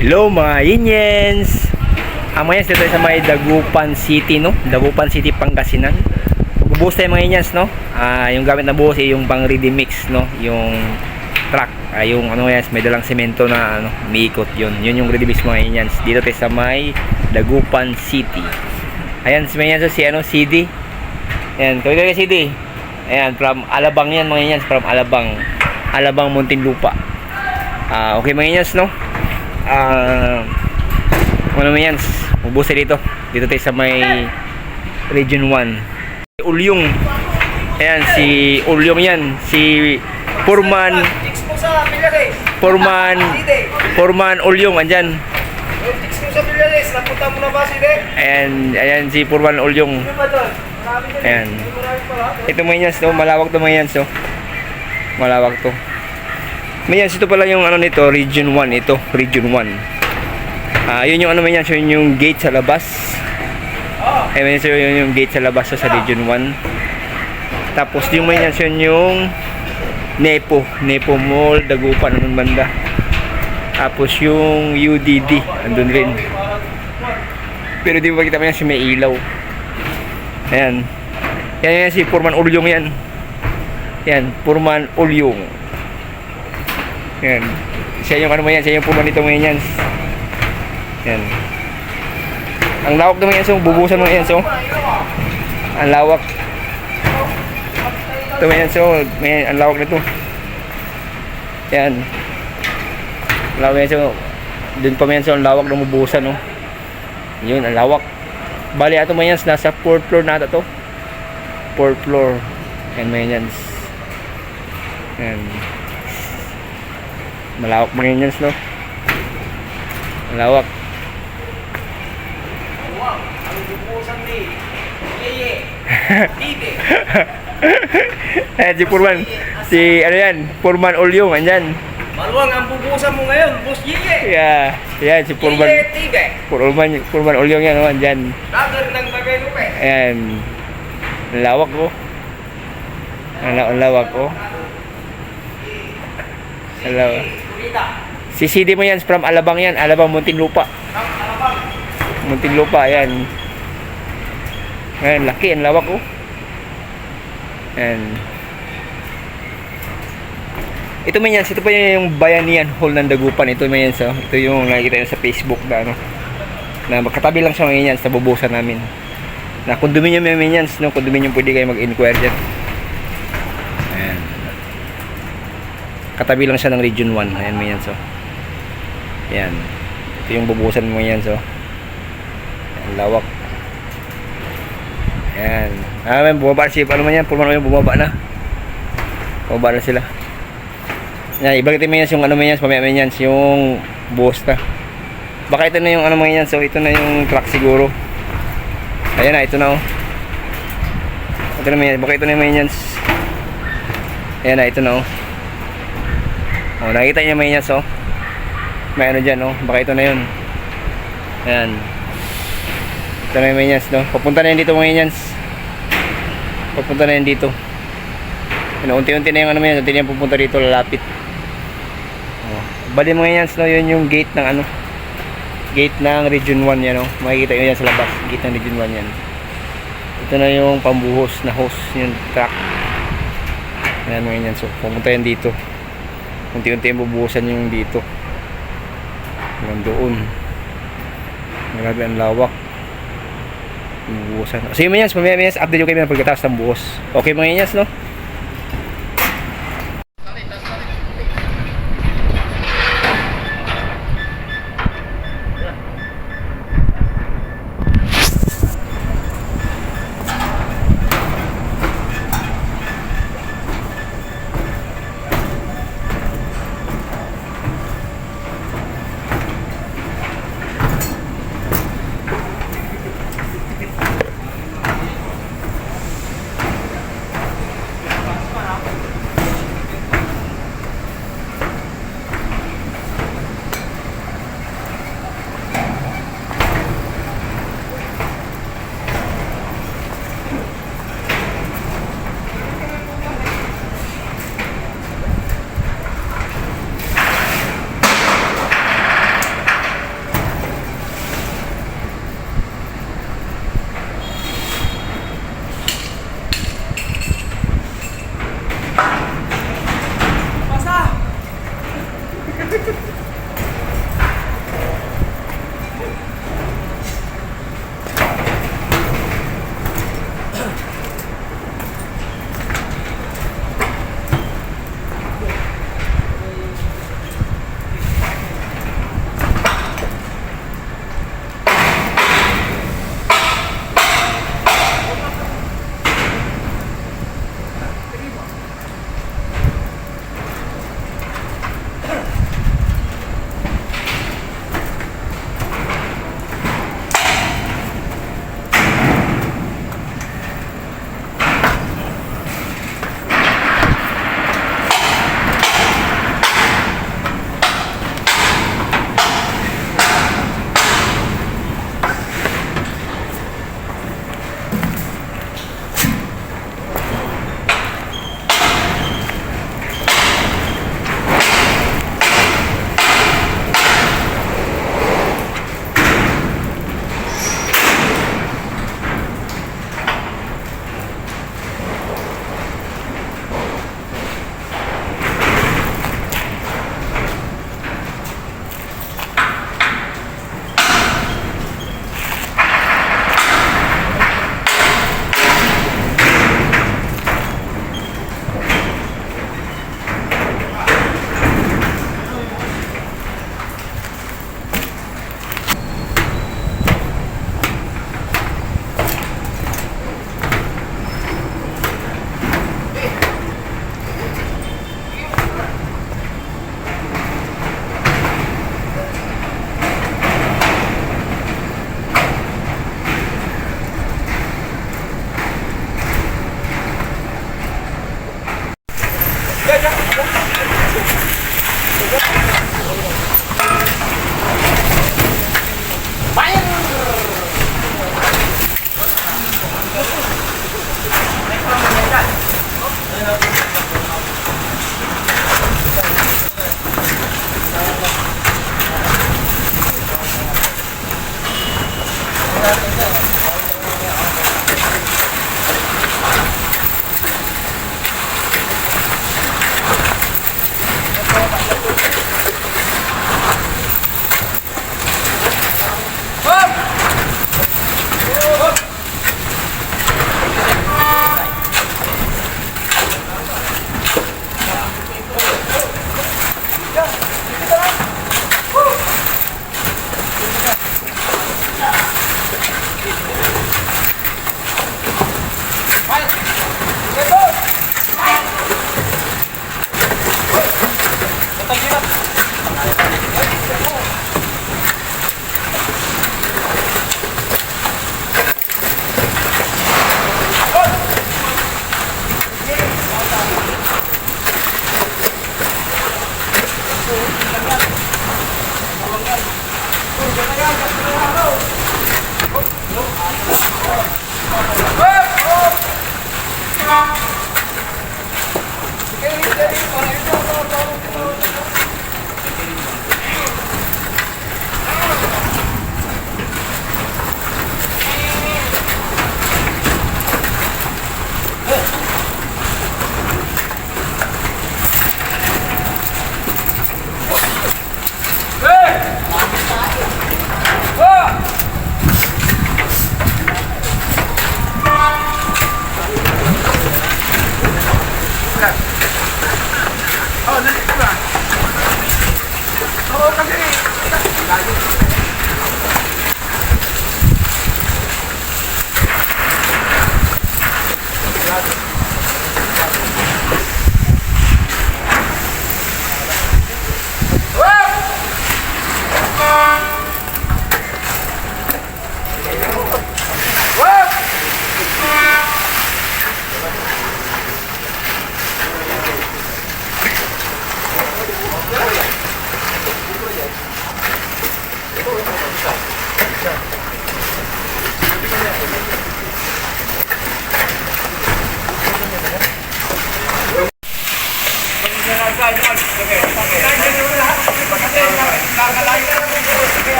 Hello mga Yinyens! Mga Yinyens, dito sa may Dagupan City, no? Dagupan City, Pangasinan. Bubuhos tayo mga Yinyens, no? Yung gamit na buhos ay yung pang ready mix, no? Yung truck, yung ano Yinyens, may dalang semento na ano, umiikot yun. Yun yung ready mix mga Yinyens. Dito tayo sa may Dagupan City. Ayan, si mga Yinyens, si ano, CD. Ayan, kawin kay CD. Ayan, from Alabang yan mga Yinyens, from Alabang. Alabang, Muntinlupa. Okay mga Yinyens, no? Ano naman yan, ubusin dito tayo sa may Region 1 Ulyong. Ayan, si Ulyong yan, si Purman Ulyong andyan. Ayan si Purman Ulyong. Ayan, ito mga yan, no? Malawak to mga yan, so malawak to. May ito pala yung ano nito, Region 1 ito, Region 1. Yun yung ano man yan, so yun yung gate sa labas. Ayun, so yun yung gate sa labas, so sa Region 1. Tapos yung man yan, so yun yung Nepo Mall, Dagupan, anong banda. Tapos yung UDD, andun rin. Pero di ba kita mo yan, si may ilaw. Ayan. Yan si Purman Ulyong yan. Yan, Purman Ulyong. Yan. Siya yung ano mo yan, siya yung Purman dito mo yan. Yan. Ang lawak naman yan, so bubusan mo yan, so ang lawak. Ito mo yan, so may, ang lawak nito. Yan. Ang lawak yan, so dun pa mo yan, so ang lawak na bubusan, no? Yun, ang lawak. Bali, ato mo yan, nasa 4th floor na ito to. 4th floor. Yan mo yan. Yan. Malawak mga Yinyens, no? Malawak. Wow, ang bubusan ni Yeye. Dide. Ayan, si Purman. Si, ano yan? Purman Ulyong, andyan. Maluwang ang bubusan mo ngayon, Boss Yeye. Yeah. Yan, si Purman. Yeye Tibe. Purman Ulyong yan, no? Andyan. Lager ng Tagaylupe. Ayan. Ang lawak, oh. Ang lawak, oh. Ang lawak. Si CD mo yan, from Alabang yan. Alabang, Muntinlupa. Muntinlupa, yan. Ayan, laki, ang lawak, oh. Ayan. Ito man yan, ito pa yung Bayanihan Hall ng Dagupan. Ito man yan, so. Ito yung nakikita nyo sa Facebook na, ano. Na magkatabi lang siya mga yan sa bubusan namin. Na condominium yan, no? Condominium, pwede kayo mag-inquire dyan. Ayan. Katabi lang siya ng Region 1. Ayan mo yan, so. Ayan. Ito yung bubusan mo yan, so. Ayan, lawak. Ayan. May bumaba si, ano man yan, pulman yung bumaba na. Bumaba na sila. Ayan, ibagay mo yan yung ano man yan, pamaya man yan, yung buhos na. Baka ito na yung ano man yan, so ito na yung truck siguro. Ayan na, ito na, oh. Ito na man yan, baka ito na man yan. Ayan na, ito na, oh. Oh, nakita niyo may Yinyens, oh. May ano dyan, oh. Baka ito na yun. Ayan. Ito na yung may Yinyens, no. Papunta na yun dito mga Yinyens. Papunta na yun dito. Ano, unti-unti na yung ano yan. Unti na yung pupunta dito, lalapit. Oh. Bali mga Yinyens, no. Yun yung gate ng ano. Gate ng Region 1 yan, no. Makikita nyo yan sa labas. Gate ng Region 1 yan. Ito na yung pambuhos na hose. Yung truck. Ayan mga Yinyens, so pupunta yan dito. Unti-unti yung bubuhusan yung dito. Hanggang doon. Grabe ang lawak. Bubuhusan. So yun mga Yinyens, mamaya update yung kayo pagkatapos ng buhos. Okay mga Yinyens, no?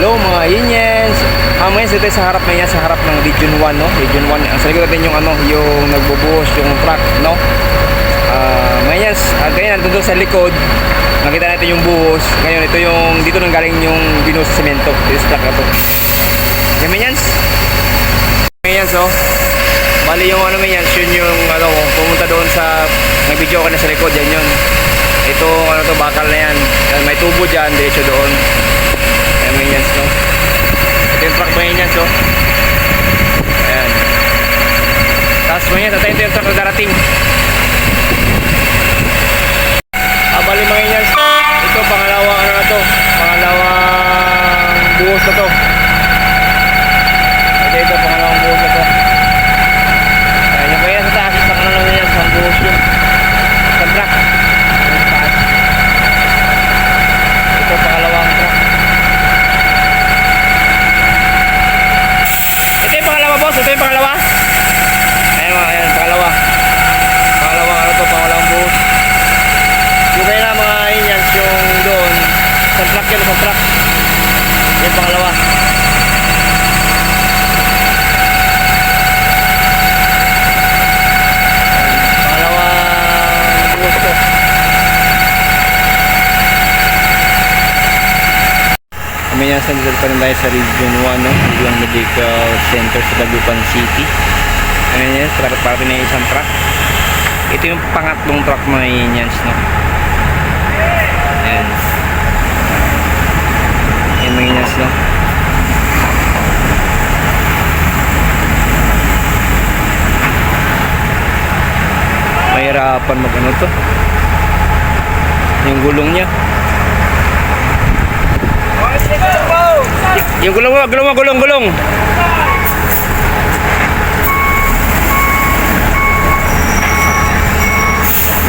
Hello mga Yanyans. Ngayon dito sa harap na yan, sa harap ng Region 1, no? Region 1. Ang sa likod natin yung ano, yung nagbubuhos yung truck, no? Ngayon, ganyan nandun sa likod. Nakita natin yung buhos. Ngayon ito yung dito nang galing yung binuhos sa semento. This truck na to. Yan Yanyans. Yanyans, oh. Bali yung ano Yanyans, yun yung ano, pumunta doon sa nag-video ka na sa likod, yan yun. Ito ano to, bakal na yan. Yan, may tubo dyan, diretso doon. Ayan mga Yanyans, no? Ito yung truck mga Yanyans, no? Ayan. Tapos mga Yanyans, ito yung truck na darating. Bali mga Yanyans, ito pangalawang ano na to, pangalawang buhos na to. Ito pangalawang buhos na to. Ayan yung kaya sa taas, sa kanan mga Yanyans, ang buhos yun. Sa truck. Ito pangalawang truck. Ito yung pangalawa boss, ito yung pangalawa. Ayan mga, ayan, pangalawa. Pangalawang ano to, pangalawang buhos. Yung kaya na mga Yanyans yung doon, sa truck yun, sa truck. Yung pangalawa. Pangalawang buhos to. Kami yan, sandal pa rin tayo sa Region 1, no? Yung Medical Center sa Dagupan City. Ayan yan, para na isang truck. Ito yung pangatlong truck mga Yanyans, no? Ayan. Ayan mga Yanyans, no? Mahirapan mag ano to. Yung gulong niya. Yung gulong mo, gulong.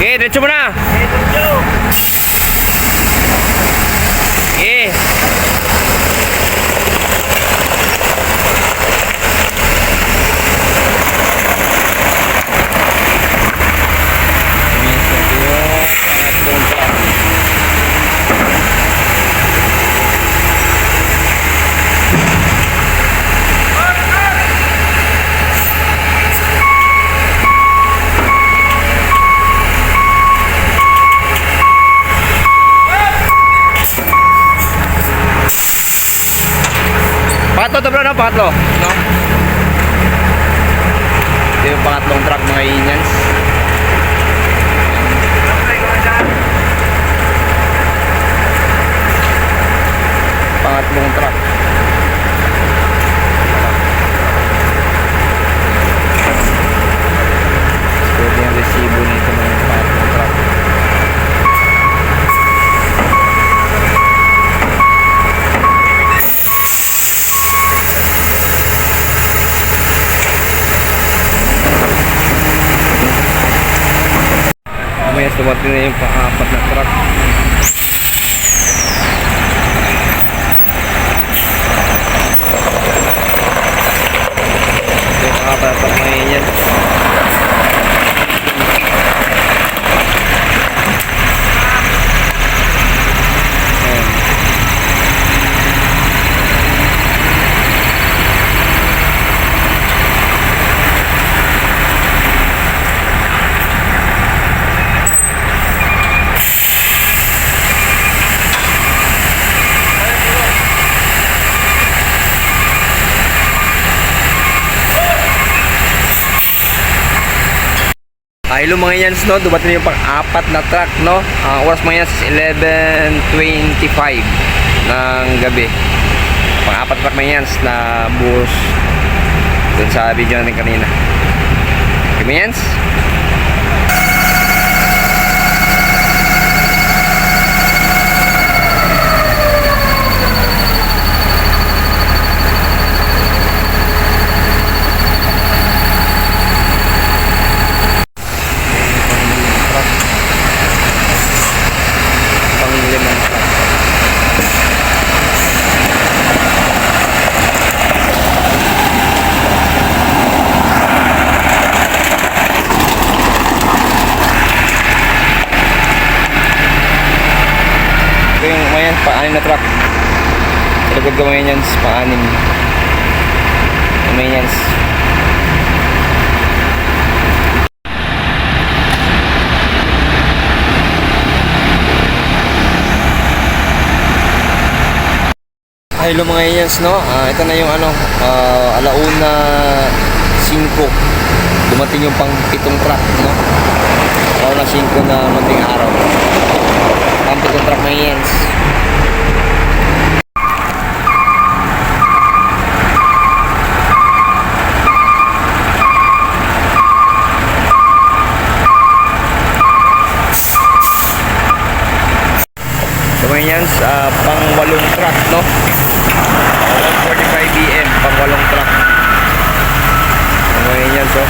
Okay, diretso mo na. Okay. Patlo to bro, no? Patlo, no? Ito yung pangatlong truck mga Indians. Pangatlong truck. Ito yung resibo nito ng pangatlong truck. May dumating na yung pang-apat na truck. Ito yung pang-apat na truck ngayon yan. Ayan. Hello mga Yans, no? Dumating yung pang-apat na truck, no? Oras mga Yans, 11:25 ng gabi. Pang-apat na truck mga Yans na bus dun sa video natin kanina. Okay mga Yans? Ito yung mayan, paanim na truck. Sa likod ko mga Yans, paanim. Mga Yans. Hello mga Yans, no? Ito na yung ano, alauna 5. Dumating yung pang-pitong truck, no? Alauna 5 na munting araw. Pang-pitong truck mga Yans. So mga Yans, pang-8 truck, no? 145 BM, pang-8 truck. Mga Yans, oh.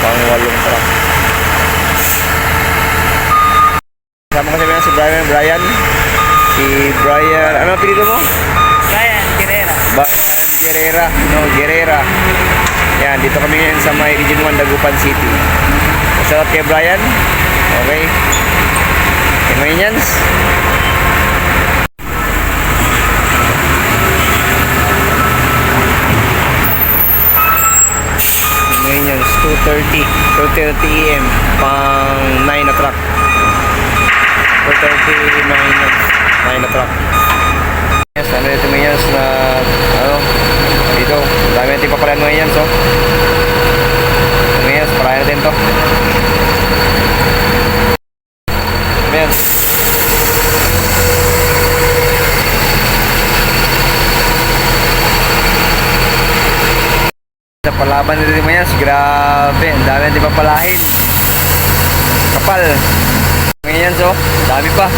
Pang-8 truck. Kasama kasi si Brian. Si Brian, ano ang pinito mo? Brian Guerrera. Brian Guerrera, no? Guerrera. Yan, dito kami ngayon sa may Region 1, Dagupan City. Shout out kay Brian. Okay. Mga Yans. Mga Yans, 2:30 AM, pang 9 na truck. 2:30 9 na truck. Yes, ano ito mga Yans na, ano, dito, dami natin papalaan mga Yans, oh. Mga Yans, parayan natin to. Ayan. Sa palaban nito mga Yans, grabe, ang dami natin papalahin. Kapal. Mga Yans, oh, dami pa.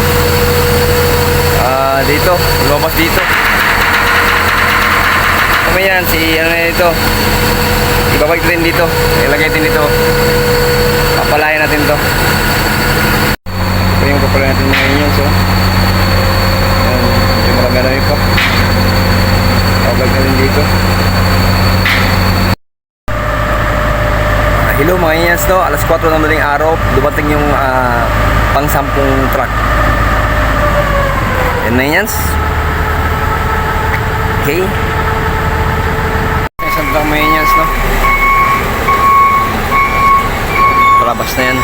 Dito, lumabas dito. Mga Yans, ano na dito, ibabalik din dito, ilagay din dito. Papalahin natin to. Ito yung papalahin natin mga Yans, oh. Ayan, medyo marami pa. Babalik na din dito. Hello mga Yans, no? Alas 4 ng madaling araw, dumating yung pang-10 truck. Yan mga Yans. Okay. Isang truck mga Yans, no? Palabas na yan.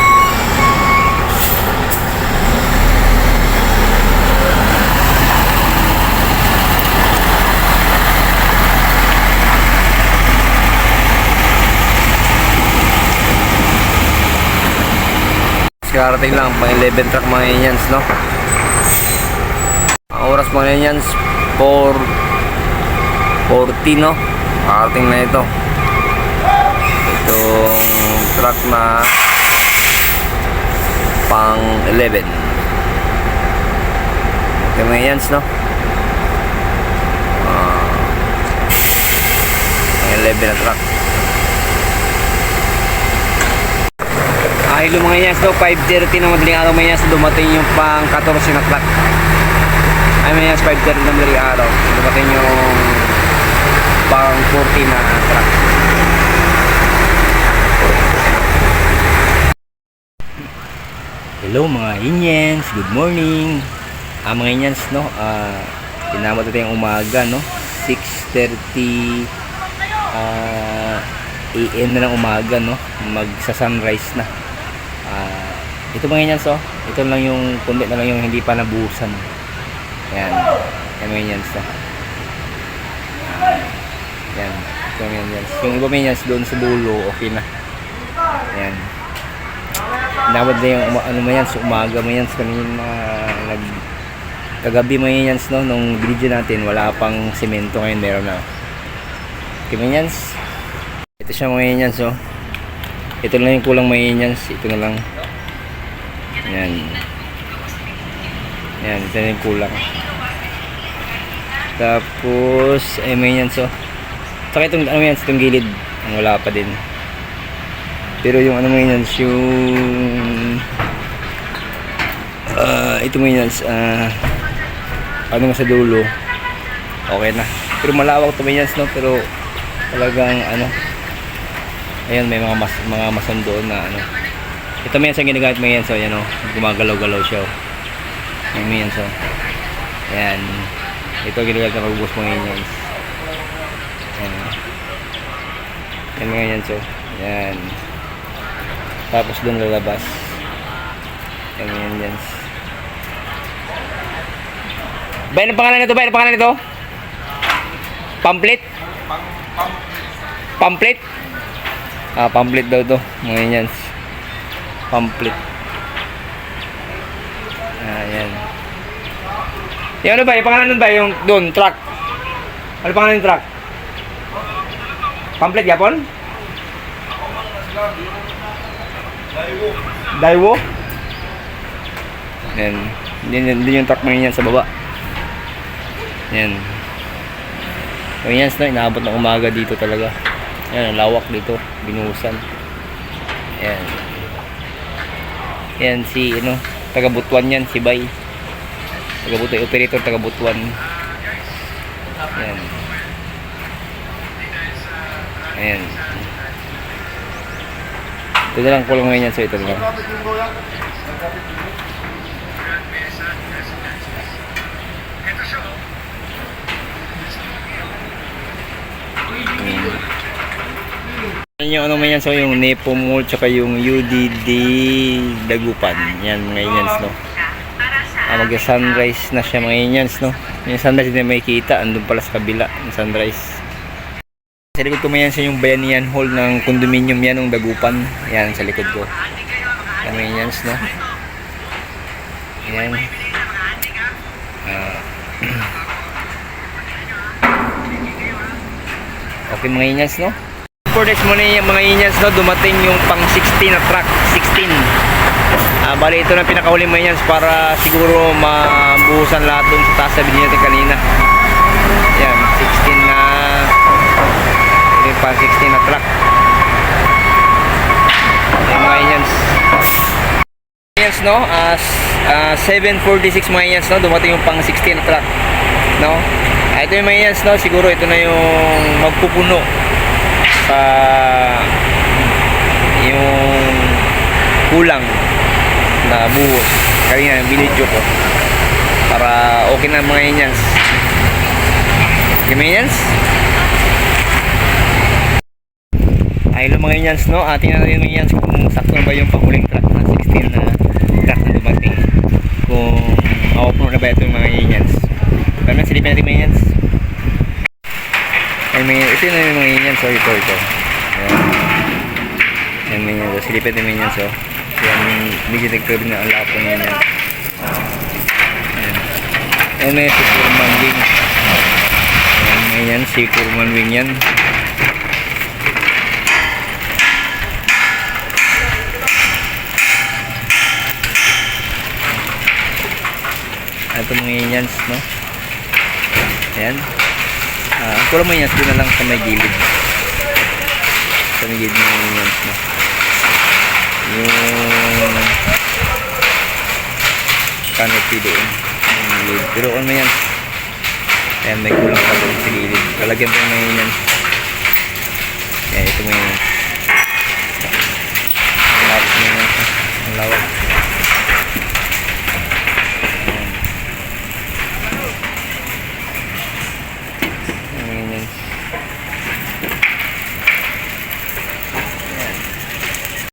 Karating lang, pang 11 truck mga Indians, no? Ang oras mga Indians, 4:40, no? Karating na ito. Itong truck na pang 11. Okay mga Indians, no? Pang 11 na truck. Hello mga Indians, no? 5:30 na madaling araw mga Indians, dumating yung pang 14 na truck. Ay mga Indians, 5:30 na madaling araw, dumating yung pang 40 na truck. Hello mga Indians, good morning. Mga Indians, no? Tinamot natin yung umaga, no? 6:30 AM na ng umaga, no? Magsa-sunrise na. Ito mga Indians, oh. Ito lang yung kundi na lang yung hindi pa nabuhusan. Yan. Yan mga Indians, no? Yan. Ito mga Indians. Yung iba mga Indians doon sa dulo, okay na. Yan. Nawad na yung ano mga Indians, umaga mga Indians kanina kagabi mga Indians, no? Nung video natin, wala pang semento, ngayon meron na. Okay mga Indians. Ito siya mga Indians, oh. Ito lang yung kulang mga Indians. Ito na lang. Yan. Yan. Ito na yung kulang. Tapos, ay mga Indians, oh. Saka itong, ano yan, itong gilid. Wala pa din. Pero yung ano mga Indians, yung ito mga Indians, ano nga sa dulo, okay na. Pero malawak ito mga Indians, no? Pero talagang, ano, ayan, may mga mason doon na ano. Ito may yan sa ginagamit mo yan, so yan o, gumagalaw-galaw siya o. Yan may yan, so ayan, ito ginagamit na pag-ubos mo yan. Ayan, yan mga yan, so yan. Tapos doon lalabas. Yan yan yan. Bayan ang pangalan nito, bayan ang pangalan nito. Pamphlet. Pamphlet. Pamphlet daw to, mga Indians. Pamphlet. Ayan. Yung ano ba? Yung pangalan nun ba? Yung doon, truck. Ano pangalan yung truck? Pamphlet yapon? Daiwo? Ayan. Hindi yung truck mga Indians sa baba. Ayan. Mga Indians na, inaabot ng umaga dito talaga. Ayan, lawak dito, binuhusan. Ayan. Ayan si, ano, taga Butuan yan, si Bay. Taga Butuan, operator taga Butuan. Ayan. Ayan. Ito na lang kulang ngayon yan, so ito na lang. Yung ano man yan, so yung Nepo Mall tsaka yung UDD Dagupan, yan mga Indians, no? Mag-sunrise na siya mga Indians, no? Yung sunrise na may kita, andun pala sa kabila yung sunrise. Sa likod ko mga Indians, yung Bayanihan Hall ng condominium yan ng Dagupan, yan sa likod ko. Yan mga Indians, no? Yan. Okay mga Indians, no? For this muna yung mga Indians, no, dumating yung pang 16 na truck, 16. Bali ito na pinakahuli mga Indians para siguro mabuhusan lahat dun sa taas na binili natin kanina. Yan, 16 na, yung pang 16 na truck. Yan mga Indians. Indians, no, 7:46 mga Indians, no, dumating yung pang 16 na truck, no. Ito yung mga Indians, no, siguro ito na yung magpupuno sa yung kulang na buhos kanina yung binidyo ko para okay na mga Indians. Okay mga Indians, ayun mga Indians, no? Tingnan natin mga Indians kung sakto na ba yung panghuling truck na 16 na truck na dumating, kung ma-open na ba ito mga Indians. Pero silipin natin mga Indians. Ito na yung mga Indians, so ito. Ayan. Ayan mga Indians, silipin natin mga Indians, so yan Detector na ang lapon niya yan. Ayan na yung si Purman Wing. Ayan na yan, si Purman Wing yan. Ito mga inyans, no? Ayan. Ang kulang mga inyans, doon na lang sa may gilid. Sa may gilid mga inyans, no? Yung canopy doon. Pero ano yan? Ayan, may kulang pa doon sa gilid. Lalagyan po mga inyans.